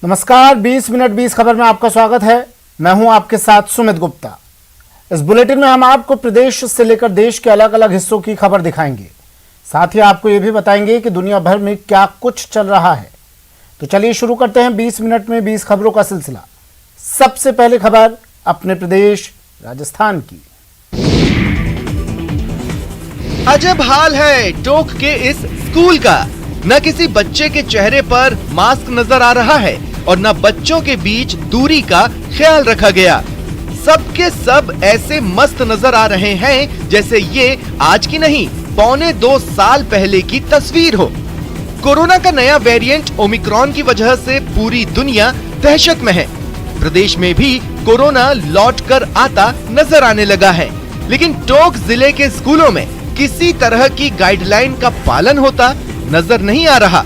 नमस्कार, 20 मिनट 20 खबर में आपका स्वागत है। मैं हूं आपके साथ सुमित गुप्ता। इस बुलेटिन में हम आपको प्रदेश से लेकर देश के अलग अलग हिस्सों की खबर दिखाएंगे। साथ ही आपको यह भी बताएंगे कि दुनिया भर में क्या कुछ चल रहा है। तो चलिए शुरू करते हैं 20 मिनट में 20 खबरों का सिलसिला। सबसे पहले खबर अपने प्रदेश राजस्थान की। अजब हाल है टोंक के इस स्कूल का। न किसी बच्चे के चेहरे पर मास्क नजर आ रहा है और न बच्चों के बीच दूरी का ख्याल रखा गया। सबके सब ऐसे मस्त नजर आ रहे हैं जैसे ये आज की नहीं, पौने 2 साल पहले की तस्वीर हो। कोरोना का नया वेरिएंट ओमिक्रॉन की वजह से पूरी दुनिया दहशत में है। प्रदेश में भी कोरोना लौट कर आता नजर आने लगा है, लेकिन टोंक जिले के स्कूलों में किसी तरह की गाइडलाइन का पालन होता नजर नहीं आ रहा।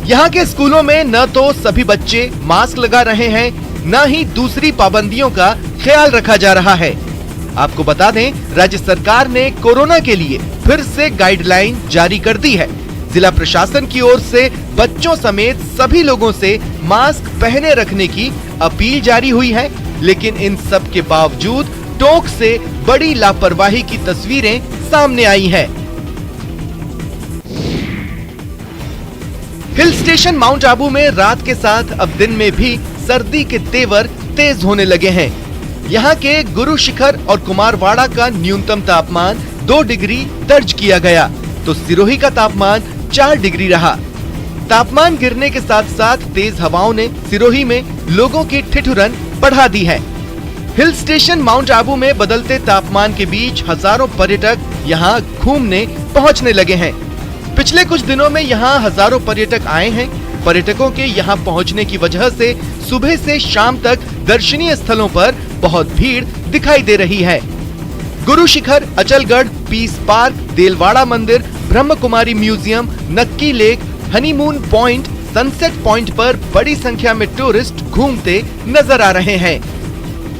यहाँ के स्कूलों में न तो सभी बच्चे मास्क लगा रहे हैं, न ही दूसरी पाबंदियों का ख्याल रखा जा रहा है। आपको बता दें, राज्य सरकार ने कोरोना के लिए फिर से गाइडलाइन जारी कर दी है। जिला प्रशासन की ओर से बच्चों समेत सभी लोगों से मास्क पहने रखने की अपील जारी हुई है, लेकिन इन सब के बावजूद टोंक से बड़ी लापरवाही की तस्वीरें सामने आई है। हिल स्टेशन माउंट आबू में रात के साथ अब दिन में भी सर्दी के तेवर तेज होने लगे हैं। यहाँ के गुरु शिखर और कुमारवाड़ा का न्यूनतम तापमान 2 डिग्री दर्ज किया गया, तो सिरोही का तापमान 4 डिग्री रहा। तापमान गिरने के साथ साथ तेज हवाओं ने सिरोही में लोगों की ठिठुरन बढ़ा दी है। हिल स्टेशन माउंट आबू में बदलते तापमान के बीच हजारों पर्यटक यहाँ घूमने पहुँचने लगे हैं। पिछले कुछ दिनों में यहाँ हजारों पर्यटक आए हैं। पर्यटकों के यहाँ पहुँचने की वजह से सुबह से शाम तक दर्शनीय स्थलों पर बहुत भीड़ दिखाई दे रही है। गुरु शिखर, अचलगढ़, पीस पार्क, देलवाड़ा मंदिर, ब्रह्म कुमारी म्यूजियम, नक्की lake, honeymoon point, sunset point पर बड़ी संख्या में टूरिस्ट घूमते नजर आ रहे हैं।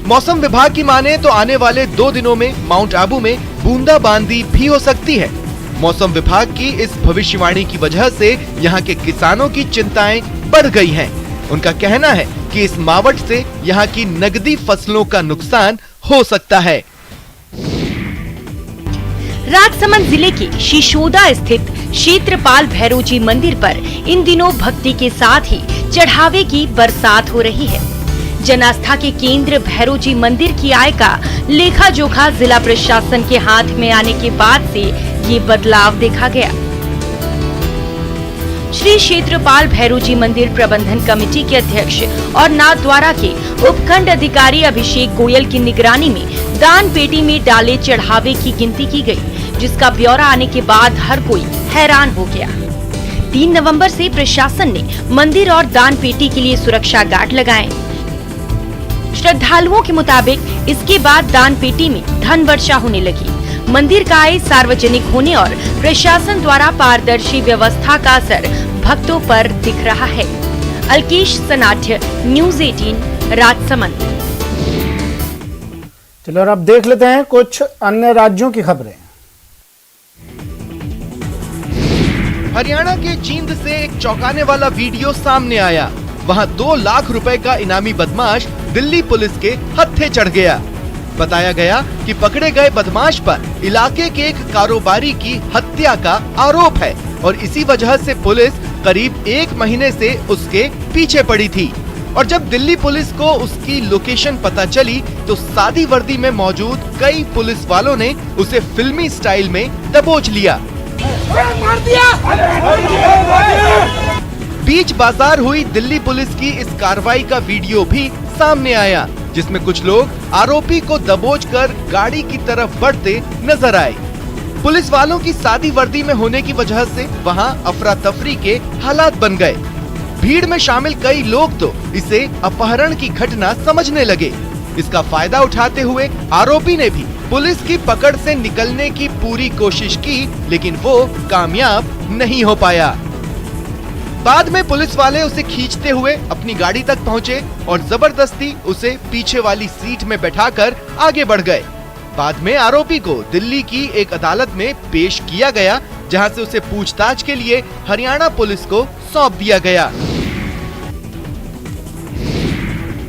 मौसम विभाग की माने तो आने वाले 2 दिनों में माउंट आबू में बूंदाबांदी भी हो सकती है। मौसम विभाग की इस भविष्यवाणी की वजह से यहाँ के किसानों की चिंताएं बढ़ गई हैं। उनका कहना है कि इस मावठ से यहाँ की नकदी फसलों का नुकसान हो सकता है। राजसमंद जिले के शिशोदा स्थित क्षेत्रपाल भैरोजी मंदिर पर इन दिनों भक्ति के साथ ही चढ़ावे की बरसात हो रही है। जनास्था के केंद्र भैरोजी मंदिर की आय का लेखा जोखा जिला प्रशासन के हाथ में आने के बाद से ये बदलाव देखा गया। श्री क्षेत्रपाल भैरोजी मंदिर प्रबंधन कमेटी के अध्यक्ष और नाथद्वारा के उपखंड अधिकारी अभिषेक गोयल की निगरानी में दान पेटी में डाले चढ़ावे की गिनती की गई, जिसका ब्यौरा आने के बाद हर कोई हैरान हो गया। 3 नवंबर से प्रशासन ने मंदिर और दान पेटी के लिए सुरक्षा गार्ड लगाए। श्रद्धालुओं के मुताबिक इसके बाद दान पेटी में धन वर्षा होने लगी। मंदिर का आय सार्वजनिक होने और प्रशासन द्वारा पारदर्शी व्यवस्था का असर भक्तों पर दिख रहा है। अलकेश सनाठ्य, न्यूज़ 18, राजसमंद। चलो और अब देख लेते हैं कुछ अन्य राज्यों की खबरें। हरियाणा के जींद से एक चौंकाने वाला वीडियो सामने आया। वहां 2 लाख रुपए का इनामी बदमाश दिल्ली पुलिस के हत्थे चढ़ गया। बताया गया कि पकड़े गए बदमाश पर इलाके के एक कारोबारी की हत्या का आरोप है और इसी वजह से पुलिस करीब 1 महीने से उसके पीछे पड़ी थी। और जब दिल्ली पुलिस को उसकी लोकेशन पता चली तो सादी वर्दी में मौजूद कई पुलिस वालों ने उसे फिल्मी स्टाइल में दबोच लिया। मार दिया। बीच बाजार हुई दिल्ली पुलिस की इस कार्रवाई का वीडियो भी सामने आया, जिसमें कुछ लोग आरोपी को दबोचकर गाड़ी की तरफ बढ़ते नजर आए। पुलिस वालों की सादी वर्दी में होने की वजह से वहां अफरा तफरी के हालात बन गए। भीड़ में शामिल कई लोग तो इसे अपहरण की घटना समझने लगे। इसका फायदा उठाते हुए आरोपी ने भी पुलिस की पकड़ से निकलने की पूरी कोशिश की, लेकिन वो कामयाब नहीं हो पाया। बाद में पुलिस वाले उसे खींचते हुए अपनी गाड़ी तक पहुंचे और जबरदस्ती उसे पीछे वाली सीट में बैठाकर आगे बढ़ गए। बाद में आरोपी को दिल्ली की एक अदालत में पेश किया गया, जहां से उसे पूछताछ के लिए हरियाणा पुलिस को सौंप दिया गया।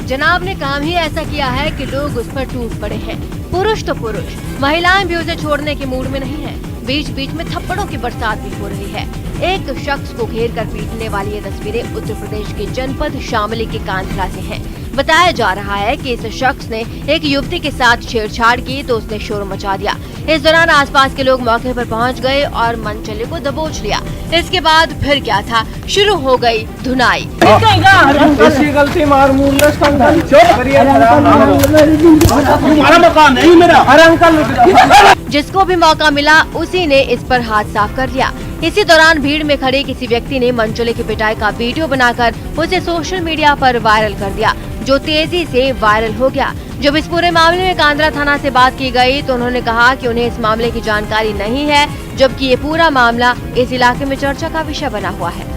जनाब ने काम ही ऐसा किया है कि लोग उस पर टूट पड़े हैं। पुरुष तो पुरुष, महिलाएं भी उसे छोड़ने के मूड में नहीं है। बीच बीच में थप्पड़ों की बरसात भी हो रही है। एक शख्स को घेर कर पीटने वाली ये तस्वीरें उत्तर प्रदेश के जनपद शामली के कांधला से हैं। बताया जा रहा है कि इस शख्स ने एक युवती के साथ छेड़छाड़ की तो उसने शोर मचा दिया। इस दौरान आसपास के लोग मौके पर पहुंच गए और मनचले को दबोच लिया। इसके बाद फिर क्या था, शुरू हो गई धुनाई। गलती मार मकान नहीं मेरा। अरे अंकल, जिसको भी मौका मिला उसी ने इस पर हाथ साफ कर लिया। इसी दौरान भीड़ में खड़े किसी व्यक्ति ने मनचले की पिटाई का वीडियो बनाकर उसे सोशल मीडिया पर वायरल कर दिया, जो तेजी से वायरल हो गया। जब इस पूरे मामले में कांधला थाना से बात की गई तो उन्होंने कहा कि उन्हें इस मामले की जानकारी नहीं है, जबकि ये पूरा मामला इस इलाके में चर्चा का विषय बना हुआ है।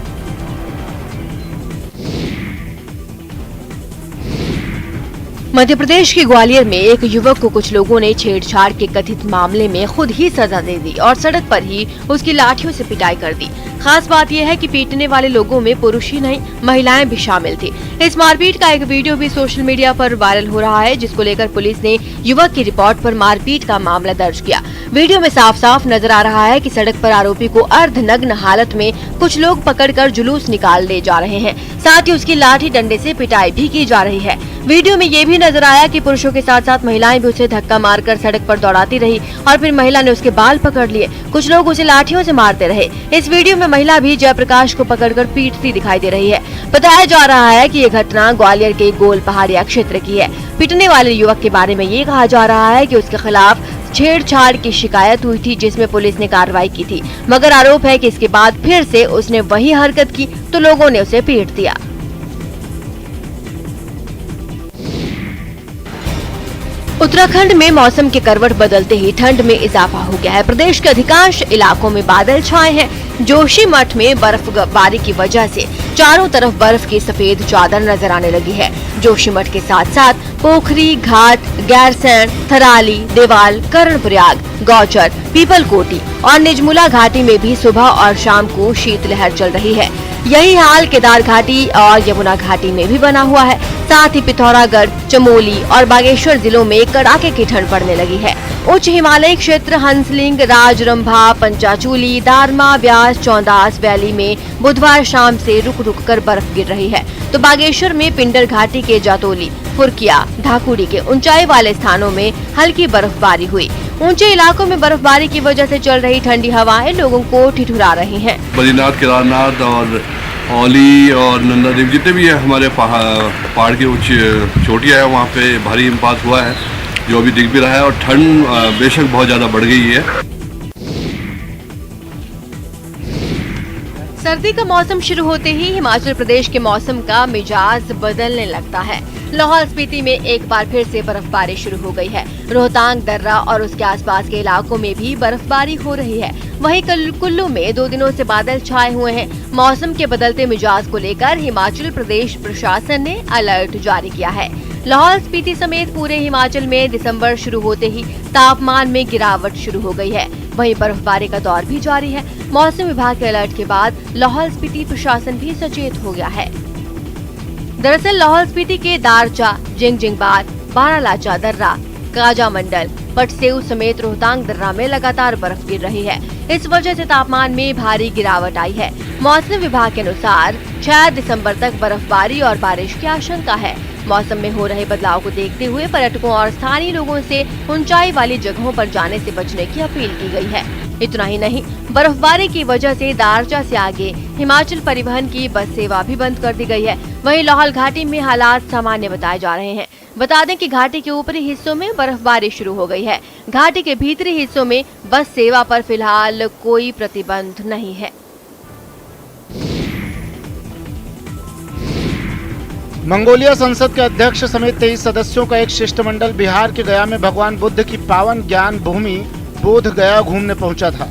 मध्य प्रदेश के ग्वालियर में एक युवक को कुछ लोगों ने छेड़छाड़ के कथित मामले में खुद ही सजा दे दी और सड़क पर ही उसकी लाठियों से पिटाई कर दी। खास बात यह है कि पीटने वाले लोगों में पुरुष ही नहीं, महिलाएं भी शामिल थी। इस मारपीट का एक वीडियो भी सोशल मीडिया पर वायरल हो रहा है, जिसको लेकर पुलिस ने युवक की रिपोर्ट पर मारपीट का मामला दर्ज किया। वीडियो में साफ साफ नजर आ रहा है कि सड़क पर आरोपी को अर्धनग्न हालत में कुछ लोग पकड़कर जुलूस निकाल ले जा रहे हैं। साथ ही उसकी लाठी डंडे से पिटाई भी की जा रही है। वीडियो में ये भी नजर आया कि पुरुषों के साथ साथ महिलाएं भी उसे धक्का मारकर सड़क पर दौड़ाती रही और फिर महिला ने उसके बाल पकड़ लिए। कुछ लोग उसे लाठियों से मारते रहे। इस वीडियो में महिला भी जयप्रकाश को पकड़कर पीटती दिखाई दे रही है। बताया जा रहा है कि ये घटना ग्वालियर के गोल पहाड़िया क्षेत्र की है। पीटने वाले युवक के बारे में ये कहा जा रहा है कि उसके खिलाफ छेड़छाड़ की शिकायत हुई थी, जिसमें पुलिस ने कार्रवाई की थी, मगर आरोप है कि इसके बाद फिर से उसने वही हरकत की तो लोगों ने उसे पीट दिया। उत्तराखंड में मौसम के करवट बदलते ही ठंड में इजाफा हो गया है। प्रदेश के अधिकांश इलाकों में बादल छाए हैं। जोशीमठ में बर्फबारी की वजह से चारों तरफ बर्फ की सफेद चादर नजर आने लगी है। जोशीमठ के साथ साथ पोखरी घाट, गैरसैंण, थराली, देवाल, कर्णप्रयाग, गौचर, पीपलकोटी और निजमुला घाटी में भी सुबह और शाम को शीतलहर चल रही है। यही हाल केदार घाटी और यमुना घाटी में भी बना हुआ है। साथ ही पिथौरागढ़, चमोली और बागेश्वर जिलों में कड़ाके की ठंड पड़ने लगी है। उच्च हिमालयी क्षेत्र हंसलिंग, राजरंभा, पंचाचूली, दारमा, व्यास, चौंदास वैली में बुधवार शाम से रुक रुक कर बर्फ गिर रही है, तो बागेश्वर में पिंडर घाटी के जातोली, फुरकिया, ढाकुड़ी के ऊंचाई वाले स्थानों में हल्की बर्फबारी हुई। ऊंचे इलाकों में बर्फबारी की वजह से चल रही ठंडी हवाएं लोगों को ठिठुरा रही हैं। बद्रीनाथ, केदारनाथ और औली और नंदा देवी जितने भी है हमारे पहाड़ की उच्च चोटियाँ है, वहाँ पे भारी हिमपात हुआ है, जो अभी दिख भी रहा है, और ठंड बेशक बहुत ज़्यादा बढ़ गई है। सर्दी का मौसम शुरू होते ही हिमाचल प्रदेश के मौसम का मिजाज बदलने लगता है। लाहौल स्पीति में एक बार फिर से बर्फबारी शुरू हो गई है। रोहतांग दर्रा और उसके आसपास के इलाकों में भी बर्फबारी हो रही है। वहीं कुल्लू में 2 दिनों से बादल छाए हुए हैं। मौसम के बदलते मिजाज को लेकर हिमाचल प्रदेश प्रशासन ने अलर्ट जारी किया है। लाहौल स्पीति समेत पूरे हिमाचल में दिसंबर शुरू होते ही तापमान में गिरावट शुरू हो गई है। वहीं बर्फबारी का दौर भी जारी है। मौसम विभाग के अलर्ट के बाद लाहौल स्पीति प्रशासन भी सचेत हो गया है। दरअसल लाहौल स्पीति के दारचा, जिंगजिंगबार, बारालाचा दर्रा, काजा मंडल, पटसेऊ समेत रोहतांग दर्रा में लगातार बर्फ गिर रही है। इस वजह से तापमान में भारी गिरावट आई है। मौसम विभाग के अनुसार 6 दिसंबर तक बर्फबारी और बारिश की आशंका है। मौसम में हो रहे बदलाव को देखते हुए पर्यटकों और स्थानीय लोगों से ऊंचाई वाली जगहों पर जाने से बचने की अपील की गई है। इतना ही नहीं, बर्फबारी की वजह से दारचा से आगे हिमाचल परिवहन की बस सेवा भी बंद कर दी गई है। वहीं लाहौल घाटी में हालात सामान्य बताए जा रहे हैं। बता दें कि घाटी के ऊपरी हिस्सों में बर्फबारी शुरू हो गई है। घाटी के भीतरी हिस्सों में बस सेवा पर फिलहाल कोई प्रतिबंध नहीं है। मंगोलिया संसद के अध्यक्ष समेत 23 सदस्यों का एक शिष्टमंडल बिहार के गया में भगवान बुद्ध की पावन ज्ञान भूमि बोध गया घूमने पहुंचा था।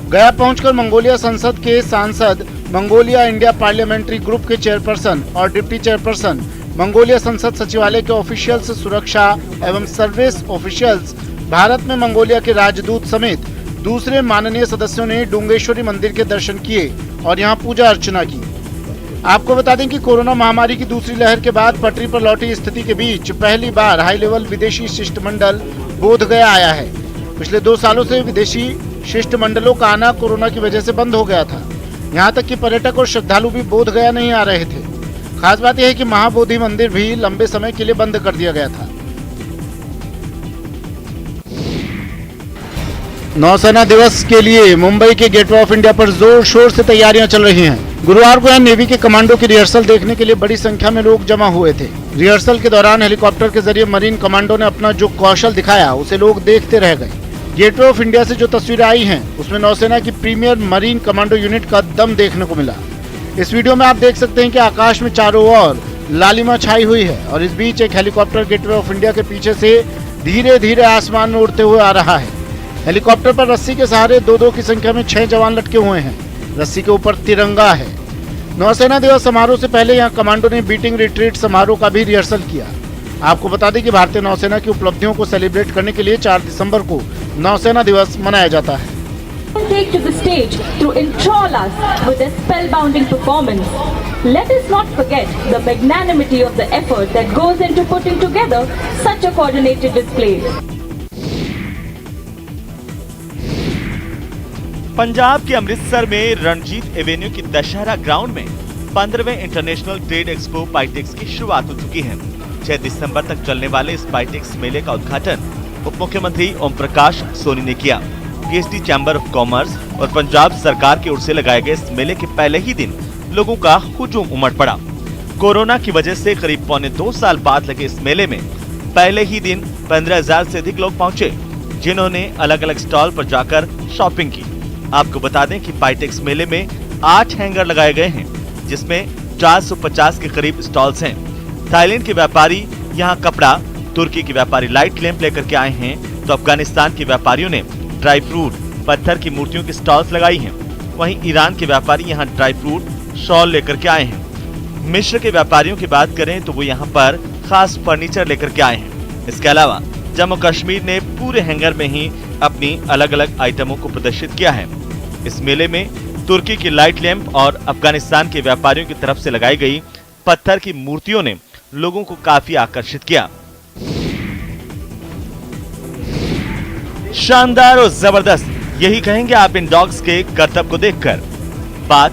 गया पहुंचकर मंगोलिया संसद के सांसद, मंगोलिया इंडिया पार्लियामेंट्री ग्रुप के चेयरपर्सन और डिप्टी चेयरपर्सन, मंगोलिया संसद सचिवालय के ऑफिशियल्स, सुरक्षा एवं सर्विस ऑफिशियल्स, भारत में मंगोलिया के राजदूत समेत दूसरे माननीय सदस्यों ने डूंगेश्वरी मंदिर के दर्शन किए और यहां पूजा अर्चना की। आपको बता दें कि कोरोना महामारी की दूसरी लहर के बाद पटरी पर लौटी स्थिति के बीच पहली बार हाई लेवल विदेशी शिष्टमंडल बोधगया आया है। पिछले 2 सालों से विदेशी शिष्टमंडलों का आना कोरोना की वजह से बंद हो गया था। यहाँ तक कि पर्यटक और श्रद्धालु भी बोधगया नहीं आ रहे थे। खास बात यह है कि महाबोधि मंदिर भी लंबे समय के लिए बंद कर दिया गया था। नौसेना दिवस के लिए मुंबई के गेटवे ऑफ इंडिया पर जोर शोर से तैयारियां चल रही हैं। गुरुवार को यहाँ नेवी के कमांडो की रिहर्सल देखने के लिए बड़ी संख्या में लोग जमा हुए थे। रिहर्सल के दौरान हेलीकॉप्टर के जरिए मरीन कमांडो ने अपना जो कौशल दिखाया उसे लोग देखते रह गए। गेटवे ऑफ इंडिया से जो तस्वीरें आई हैं उसमें नौसेना की प्रीमियर मरीन कमांडो यूनिट का दम देखने को मिला। इस वीडियो में आप देख सकते हैं कि आकाश में चारों ओर लालिमा छाई हुई है और इस बीच एक हेलीकॉप्टर गेटवे ऑफ इंडिया के पीछे से धीरे धीरे आसमान में उड़ते हुए आ रहा है। हेलीकॉप्टर पर रस्सी के सहारे 2-2 की संख्या में 6 जवान लटके हुए हैं। रस्सी के ऊपर तिरंगा है। नौसेना दिवस समारोह से पहले यहाँ कमांडो ने बीटिंग रिट्रीट समारोह का भी रिहर्सल किया। आपको बता दें कि भारतीय नौसेना की उपलब्धियों को सेलिब्रेट करने के लिए 4 दिसंबर को नौसेना दिवस मनाया जाता है। Take to the stage to enthrall us with a spellbinding performance. Let us not forget the magnanimity of the effort that goes into putting together such a coordinated display. Punjab के अमृतसर में रणजीत एवेन्यू की दशहरा ग्राउंड में 15वें international trade expo पाइटेक्स की शुरुआत हो चुकी है। 6 दिसंबर तक चलने वाले इस पाइटेक्स मेले का उद्घाटन उप मुख्यमंत्री ओम प्रकाश सोनी ने किया। पीएचडी चैम्बर ऑफ कॉमर्स और पंजाब सरकार की ओर से लगाए गए इस मेले के पहले ही दिन लोगों का हुजूम उमड़ पड़ा। कोरोना की वजह से करीब 1.25 साल बाद लगे इस मेले में पहले ही दिन 15,000 से अधिक लोग पहुंचे, जिन्होंने अलग अलग स्टॉल पर जाकर शॉपिंग की। आपको बता दें कि पाइटेक्स मेले में 8 हैंगर लगाए गए हैं, जिसमें 450 के करीब स्टॉल्स हैं। थाईलैंड के व्यापारी यहाँ कपड़ा, तुर्की के व्यापारी लाइट लैंप लेकर के आए हैं, तो अफगानिस्तान के व्यापारियों ने ड्राई फ्रूट, पत्थर की मूर्तियों की स्टॉल्स लगाई हैं। वहीं ईरान के व्यापारी यहाँ ड्राई फ्रूट, शॉल लेकर के आए हैं। मिस्र के व्यापारियों की बात करें तो वो यहाँ पर खास फर्नीचर लेकर के आए हैं। इसके अलावा जम्मू कश्मीर ने पूरे हैंगर में ही अपनी अलग अलग आइटमों को प्रदर्शित किया है। इस मेले में तुर्की की लाइट लैंप और अफगानिस्तान के व्यापारियों की तरफ से लगाई गई पत्थर की मूर्तियों ने लोगों को काफी आकर्षित किया। शानदार और जबरदस्त, यही कहेंगे आप इन डॉग्स के करतब को देखकर। बात